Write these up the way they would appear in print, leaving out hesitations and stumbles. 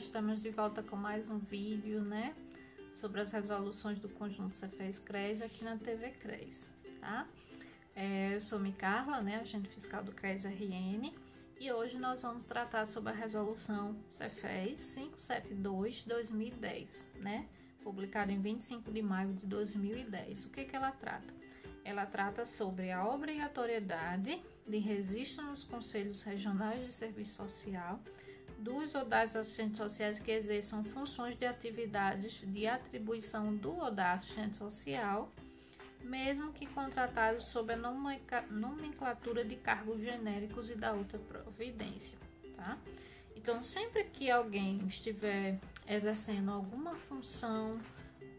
estamos de volta com mais um vídeo, né? Sobre as resoluções do conjunto Cefez-CRES aqui na TV CRES, tá? Eu sou Micarla, né? Agente fiscal do CRES-RN, e hoje nós vamos tratar sobre a resolução Cefez 572/2010, né? Publicada em 25 de maio de 2010. O que ela trata? Ela trata sobre a obrigatoriedade de registro nos Conselhos Regionais de Serviço Social dos ou das assistentes sociais que exerçam funções de atividades de atribuição do ou da assistente social, mesmo que contratados sob a nomenclatura de cargos genéricos e da outra providência, tá? Então, sempre que alguém estiver exercendo alguma função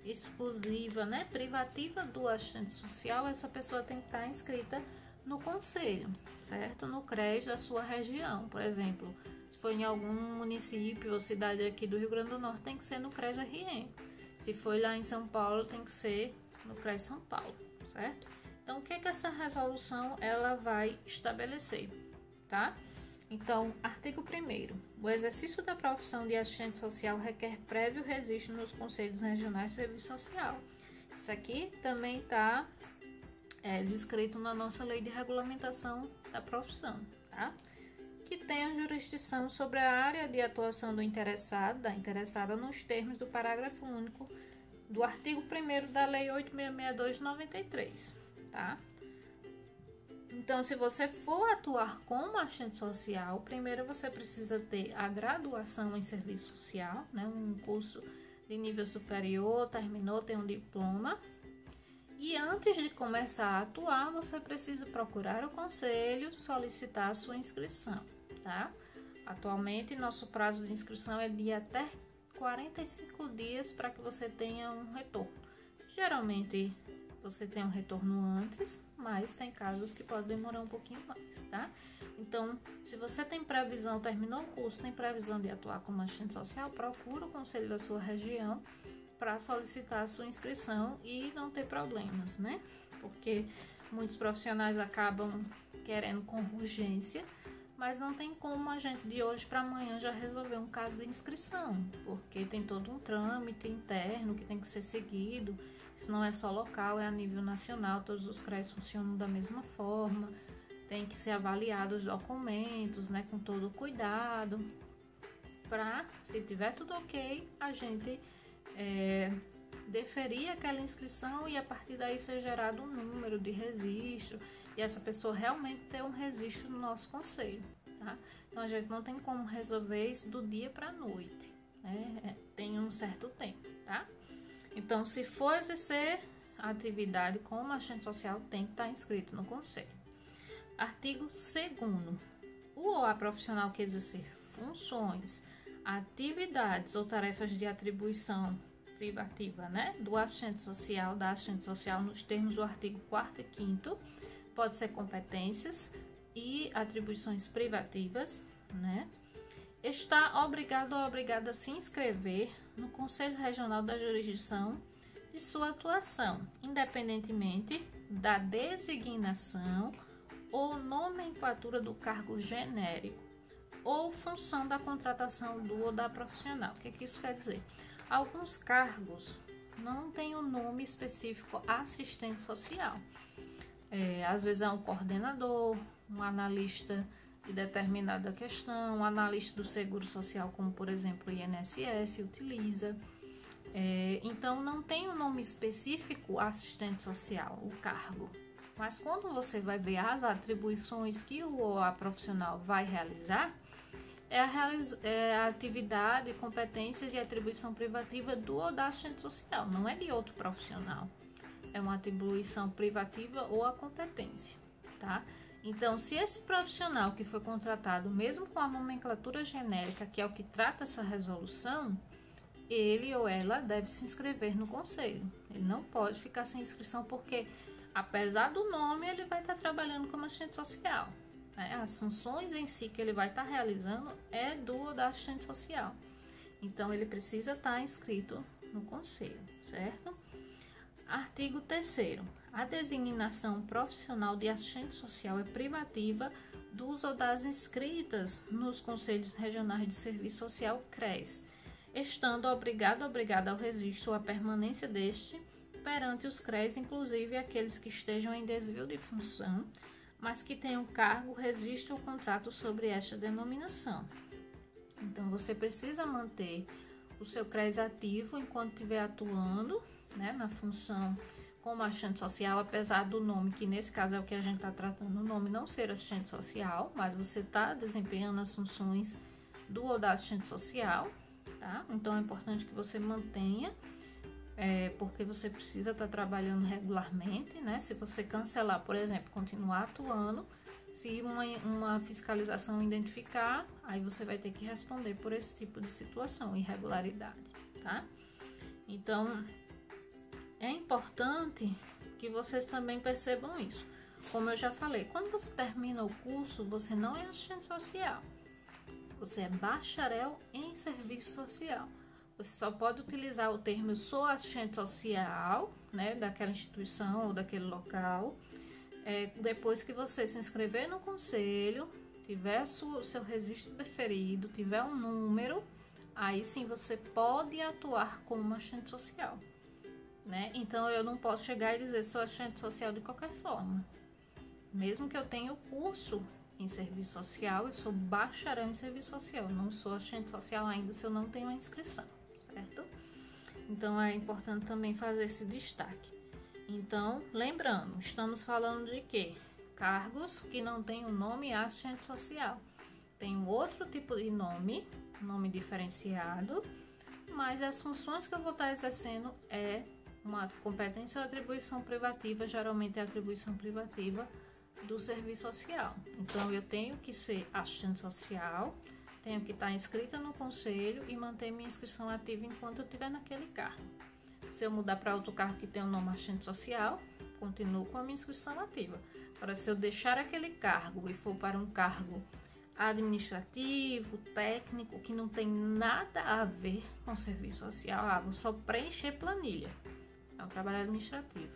exclusiva, né, privativa do assistente social, essa pessoa tem que estar inscrita no conselho, certo? No CRES da sua região, por exemplo, se for em algum município ou cidade aqui do Rio Grande do Norte, tem que ser no CRES-RN. Se for lá em São Paulo, tem que ser no CRES São Paulo, certo? Então, o que essa resolução ela vai estabelecer, tá? Então, artigo 1º. O exercício da profissão de assistente social requer prévio registro nos Conselhos Regionais de Serviço Social. Isso aqui também está descrito na nossa lei de regulamentação da profissão, tá? Que tem a jurisdição sobre a área de atuação do interessado, da interessada, nos termos do parágrafo único do artigo 1º da Lei 8662 de 93, tá? Então, se você for atuar como assistente social, primeiro você precisa ter a graduação em serviço social, né? Um curso de nível superior, terminou, tem um diploma. E antes de começar a atuar, você precisa procurar o conselho, solicitar a sua inscrição, tá? Atualmente, nosso prazo de inscrição é de até 45 dias para que você tenha um retorno. Geralmente, você tem um retorno antes, mas tem casos que podem demorar um pouquinho mais, tá? Então, se você tem previsão, terminou o curso, tem previsão de atuar como assistente social, procura o conselho da sua região para solicitar a sua inscrição e não ter problemas, né? Porque muitos profissionais acabam querendo com urgência, mas não tem como a gente de hoje para amanhã já resolver um caso de inscrição, porque tem todo um trâmite interno que tem que ser seguido. Isso não é só local, é a nível nacional, todos os CRES funcionam da mesma forma, tem que ser avaliados os documentos, né, com todo o cuidado, para, se tiver tudo ok, a gente deferir aquela inscrição e a partir daí ser gerado um número de registro e essa pessoa realmente ter um registro no nosso conselho, tá? Então a gente não tem como resolver isso do dia para a noite, né? Tem um certo tempo, tá? Então, se for exercer a atividade como assistente social, tem que estar inscrito no conselho. Artigo 2º. O ou a profissional que exercer funções, atividades ou tarefas de atribuição privativa, né, do assistente social, da assistente social, nos termos do artigo 4º e 5º, pode ser competências e atribuições privativas, né, está obrigado ou obrigada a se inscrever no Conselho Regional da jurisdição de sua atuação, independentemente da designação ou nomenclatura do cargo genérico ou função da contratação do ou da profissional. O que isso quer dizer? Alguns cargos não têm um nome específico assistente social. Às vezes é um coordenador, um analista de determinada questão, um analista do Seguro Social, como por exemplo o INSS utiliza. Então não tem um nome específico assistente social, o cargo. Mas quando você vai ver as atribuições que o ou a profissional vai realizar, é a atividade, competências e atribuição privativa do ou da assistente social, não é de outro profissional. É uma atribuição privativa ou a competência, tá? Então, se esse profissional que foi contratado, mesmo com a nomenclatura genérica, que é o que trata essa resolução, ele ou ela deve se inscrever no conselho. Ele não pode ficar sem inscrição porque, apesar do nome, ele vai estar trabalhando como assistente social. As funções em si que ele vai estar realizando é do ou da assistente social. Então, ele precisa estar inscrito no conselho, certo? Artigo 3º. A designação profissional de assistente social é privativa dos ou das inscritas nos Conselhos Regionais de Serviço Social, CRES, estando obrigado ao registro ou à permanência deste perante os CREs, inclusive aqueles que estejam em desvio de função, mas que tenham cargo, registro ou contrato sobre esta denominação. Então, você precisa manter o seu CRES ativo enquanto estiver atuando, né, na função como assistente social, apesar do nome, que nesse caso é o que a gente está tratando, o nome não ser assistente social, mas você está desempenhando as funções do ou da assistente social, tá? Então, é importante que você mantenha, porque você precisa estar trabalhando regularmente, né? Se você cancelar, por exemplo, continuar atuando, se uma fiscalização identificar, aí você vai ter que responder por esse tipo de situação, irregularidade, tá? Então, é importante que vocês também percebam isso. Como eu já falei, quando você termina o curso, você não é assistente social, você é bacharel em serviço social. Você só pode utilizar o termo eu sou assistente social, né, daquela instituição ou daquele local, depois que você se inscrever no conselho, tiver seu registro deferido, tiver um número, aí sim você pode atuar como assistente social, né? Então eu não posso chegar e dizer sou assistente social de qualquer forma. Mesmo que eu tenha o curso em serviço social, eu sou bacharel em serviço social, não sou assistente social ainda se eu não tenho a inscrição, certo? Então é importante também fazer esse destaque. Então, lembrando, estamos falando de quê? Cargos que não têm o nome assistente social. Tem um outro tipo de nome diferenciado, mas as funções que eu vou estar exercendo é uma competência ou atribuição privativa, geralmente é atribuição privativa do serviço social. Então, eu tenho que ser assistente social, tenho que estar inscrita no conselho e manter minha inscrição ativa enquanto eu estiver naquele cargo. Se eu mudar para outro cargo que tem o nome assistente social, continuo com a minha inscrição ativa. Agora, se eu deixar aquele cargo e for para um cargo administrativo, técnico, que não tem nada a ver com serviço social, vou só preencher planilha. É um trabalho administrativo.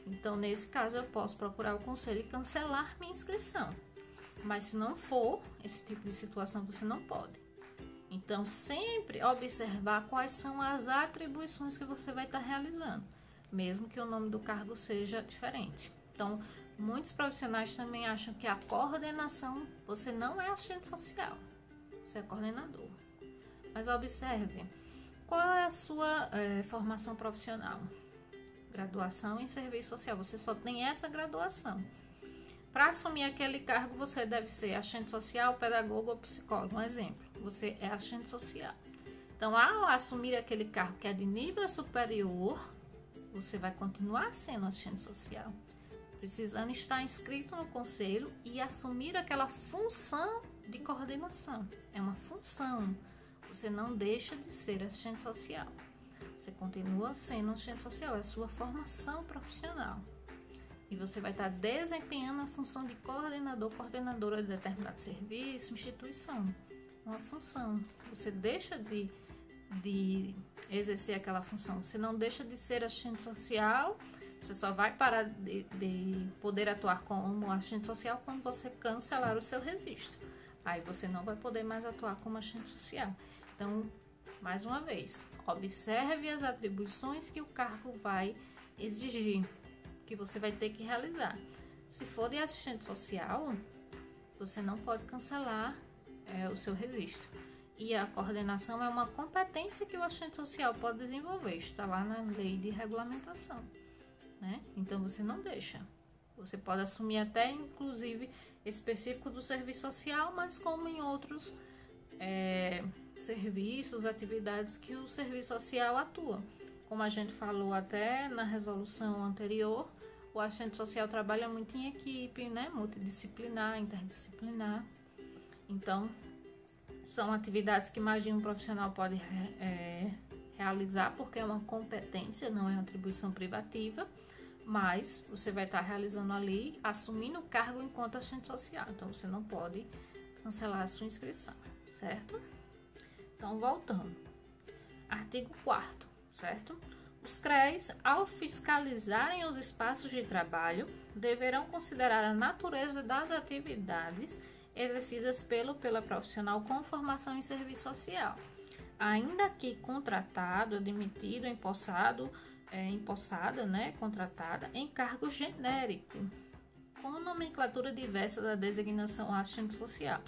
Então, nesse caso, eu posso procurar o conselho e cancelar minha inscrição. Mas se não for esse tipo de situação, você não pode. Então, sempre observar quais são as atribuições que você vai estar realizando, mesmo que o nome do cargo seja diferente. Então, muitos profissionais também acham que a coordenação, você não é assistente social, você é coordenador. Mas observe, qual é a sua formação profissional? Graduação em serviço social, você só tem essa graduação. Para assumir aquele cargo, você deve ser assistente social, pedagogo ou psicólogo. Um exemplo, você é assistente social. Então, ao assumir aquele cargo que é de nível superior, você vai continuar sendo assistente social, precisando estar inscrito no conselho e assumir aquela função de coordenação. É uma função. Você não deixa de ser assistente social. Você continua sendo assistente social, é a sua formação profissional. E você vai estar desempenhando a função de coordenador, coordenadora de determinado serviço, instituição. Uma função. Você deixa de exercer aquela função. Você não deixa de ser assistente social. Você só vai parar de poder atuar como assistente social quando você cancelar o seu registro. Aí você não vai poder mais atuar como assistente social. Então, mais uma vez, observe as atribuições que o cargo vai exigir, que você vai ter que realizar. Se for de assistente social, você não pode cancelar o seu registro. E a coordenação é uma competência que o assistente social pode desenvolver, está lá na lei de regulamentação, né? Então você não deixa. Você pode assumir até, inclusive, específico do serviço social, mas como em outros serviços, atividades que o serviço social atua. Como a gente falou até na resolução anterior, o assistente social trabalha muito em equipe, né? Multidisciplinar, interdisciplinar. Então, são atividades que mais de um profissional pode realizar, porque é uma competência, não é uma atribuição privativa, mas você vai estar realizando ali, assumindo o cargo enquanto assistente social. Então, você não pode cancelar a sua inscrição, certo? Então, voltando. Artigo 4º, certo? Os CREs, ao fiscalizarem os espaços de trabalho, deverão considerar a natureza das atividades exercidas pela profissional com formação em serviço social, ainda que contratado, admitido, empossado, empossada, né, contratada, em cargo genérico, com nomenclatura diversa da designação assistente social.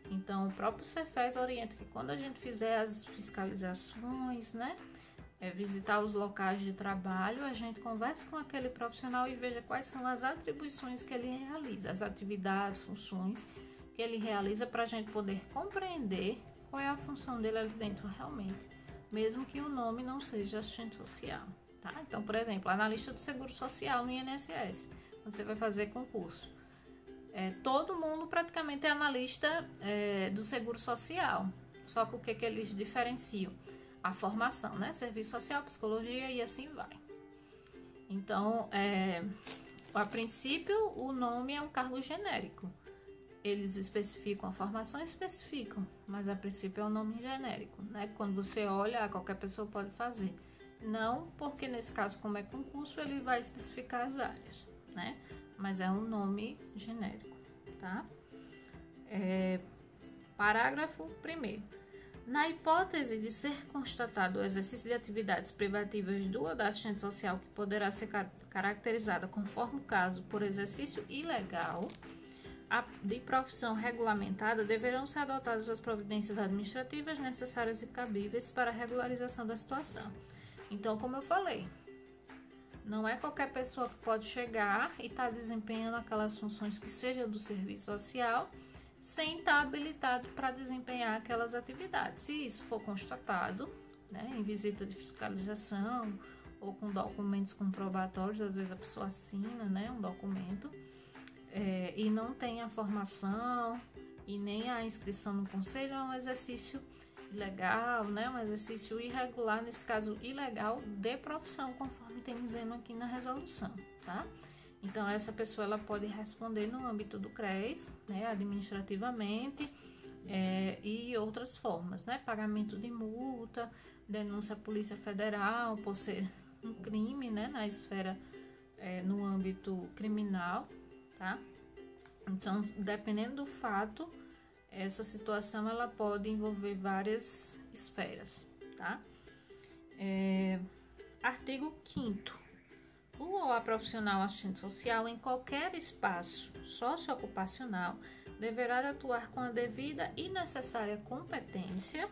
Então, o próprio Cefes orienta que quando a gente fizer as fiscalizações, né, visitar os locais de trabalho, a gente converse com aquele profissional e veja quais são as atribuições que ele realiza, as atividades, funções que ele realiza, para a gente poder compreender qual é a função dele ali dentro realmente, mesmo que o nome não seja assistente social, tá? Então, por exemplo, analista do Seguro Social no INSS, quando você vai fazer concurso. Todo mundo praticamente é analista do Seguro Social, só que o que eles diferenciam? A formação, né? Serviço social, psicologia e assim vai. Então, a princípio, o nome é um cargo genérico. Eles especificam a formação, especificam, mas a princípio é um nome genérico, né? Quando você olha, qualquer pessoa pode fazer. Não porque nesse caso, como é concurso, ele vai especificar as áreas, né? Mas é um nome genérico, tá? Parágrafo 1º. Na hipótese de ser constatado o exercício de atividades privativas do ou da assistente social que poderá ser caracterizada, conforme o caso, por exercício ilegal de profissão regulamentada, deverão ser adotadas as providências administrativas necessárias e cabíveis para a regularização da situação. Então, como eu falei, não é qualquer pessoa que pode chegar e estar desempenhando aquelas funções que seja do serviço social sem estar habilitado para desempenhar aquelas atividades. Se isso for constatado, né, em visita de fiscalização ou com documentos comprobatórios, às vezes a pessoa assina, né, um documento, e não tem a formação e nem a inscrição no conselho, é um exercício ilegal, né, um exercício irregular, nesse caso ilegal de profissão, conforme tem dizendo aqui na resolução, tá? Então, essa pessoa ela pode responder no âmbito do CRES, né, administrativamente, e outras formas, né, pagamento de multa, denúncia à Polícia Federal por ser um crime, né, na esfera, no âmbito criminal, tá? Então, dependendo do fato, essa situação ela pode envolver várias esferas, tá? Artigo 5º. O ou a profissional assistente social em qualquer espaço socioocupacional deverá atuar com a devida e necessária competência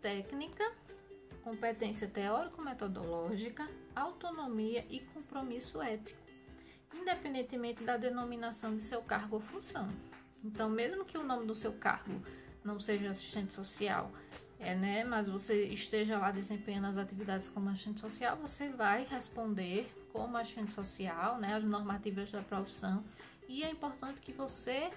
técnica, competência teórico-metodológica, autonomia e compromisso ético, independentemente da denominação de seu cargo ou função. Então, mesmo que o nome do seu cargo não seja assistente social, né, mas você esteja lá desempenhando as atividades como assistente social, você vai responder como assistente social, né, as normativas da profissão, e é importante que você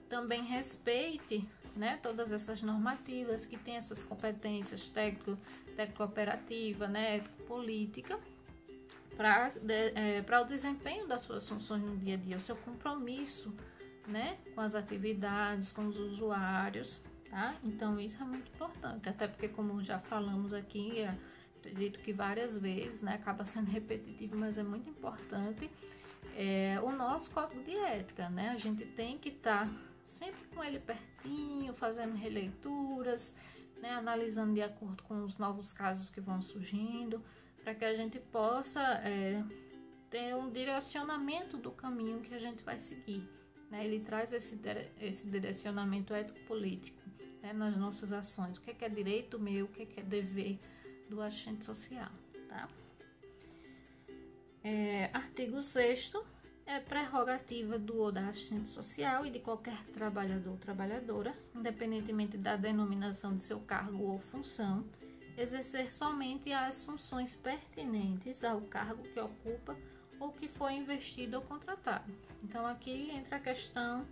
também respeite, né, todas essas normativas, que tem essas competências técnico-operativa, né, ético-política, para o desempenho das suas funções no dia a dia, o seu compromisso, né, com as atividades, com os usuários, tá? Então, isso é muito importante, até porque, como já falamos aqui, acredito que várias vezes, né, acaba sendo repetitivo, mas é muito importante, o nosso código de ética, né? A gente tem que estar sempre com ele pertinho, fazendo releituras, né, analisando de acordo com os novos casos que vão surgindo, para que a gente possa ter um direcionamento do caminho que a gente vai seguir, né? Ele traz esse direcionamento ético-político, né, nas nossas ações, o que é direito meu, o que é dever do assistente social, tá? Artigo 6º, prerrogativa do ou da assistente social e de qualquer trabalhador ou trabalhadora, independentemente da denominação de seu cargo ou função, exercer somente as funções pertinentes ao cargo que ocupa ou que foi investido ou contratado. Então, aqui entra a questão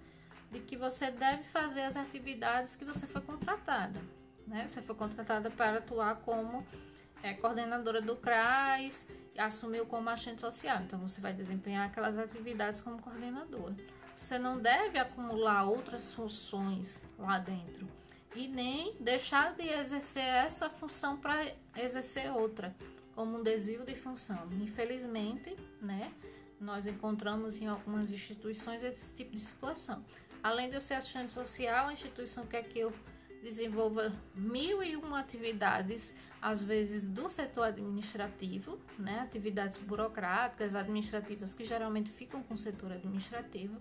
de que você deve fazer as atividades que você foi contratada, né? Você foi contratada para atuar como coordenadora do CRAS, assumiu como assistente social, então você vai desempenhar aquelas atividades como coordenadora. Você não deve acumular outras funções lá dentro e nem deixar de exercer essa função para exercer outra, como um desvio de função. Infelizmente, né, nós encontramos em algumas instituições esse tipo de situação. Além de eu ser assistente social, a instituição quer que eu desenvolva 1001 atividades, às vezes do setor administrativo, né? Atividades burocráticas, administrativas que geralmente ficam com o setor administrativo.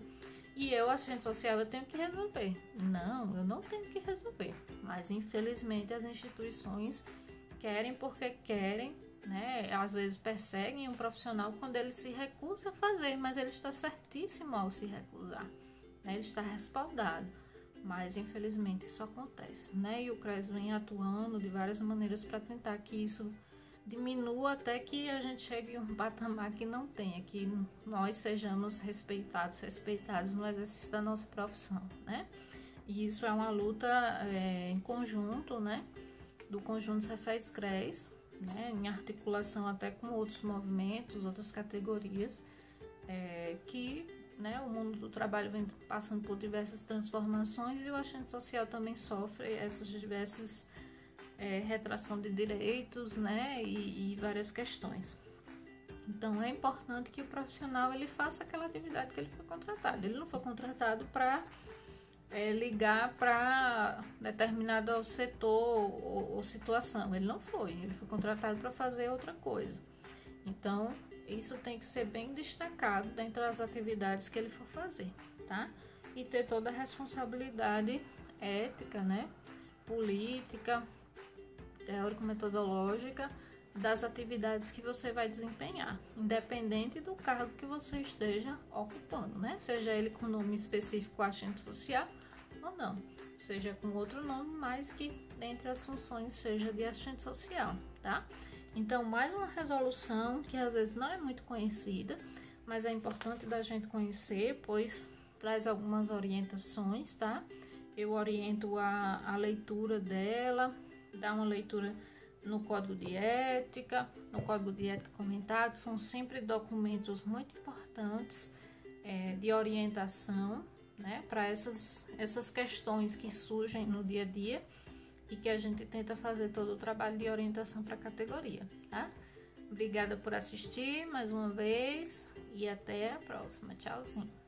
E eu, assistente social, eu tenho que resolver. Não, eu não tenho que resolver. Mas, infelizmente, as instituições querem porque querem, né? Às vezes perseguem um profissional quando ele se recusa a fazer, mas ele está certíssimo ao se recusar, né? Ele está respaldado. Mas, infelizmente, isso acontece, né? E o CRES vem atuando de várias maneiras para tentar que isso diminua até que a gente chegue a um patamar que não tenha, que nós sejamos respeitados no exercício da nossa profissão, né? E isso é uma luta em conjunto, né? Do conjunto Cefes-CRES, né? Em articulação até com outros movimentos, outras categorias, que, né, o mundo do trabalho vem passando por diversas transformações e o assistente social também sofre essas diversas retração de direitos, né, e várias questões. Então é importante que o profissional ele faça aquela atividade que ele foi contratado. Ele não foi contratado para ligar para determinado setor ou situação. Ele não foi. Ele foi contratado para fazer outra coisa. Então isso tem que ser bem destacado dentro das atividades que ele for fazer, tá? E ter toda a responsabilidade ética, né, política, teórico-metodológica das atividades que você vai desempenhar, independente do cargo que você esteja ocupando, né? Seja ele com nome específico assistente social ou não, seja com outro nome, mas que dentre as funções seja de assistente social, tá? Então, mais uma resolução que às vezes não é muito conhecida, mas é importante da gente conhecer, pois traz algumas orientações, tá? Eu oriento a leitura dela, dá uma leitura no Código de Ética, no Código de Ética comentado, são sempre documentos muito importantes de orientação, né, para essas questões que surgem no dia a dia e que a gente tenta fazer todo o trabalho de orientação para a categoria, tá? Obrigada por assistir mais uma vez e até a próxima. Tchauzinho!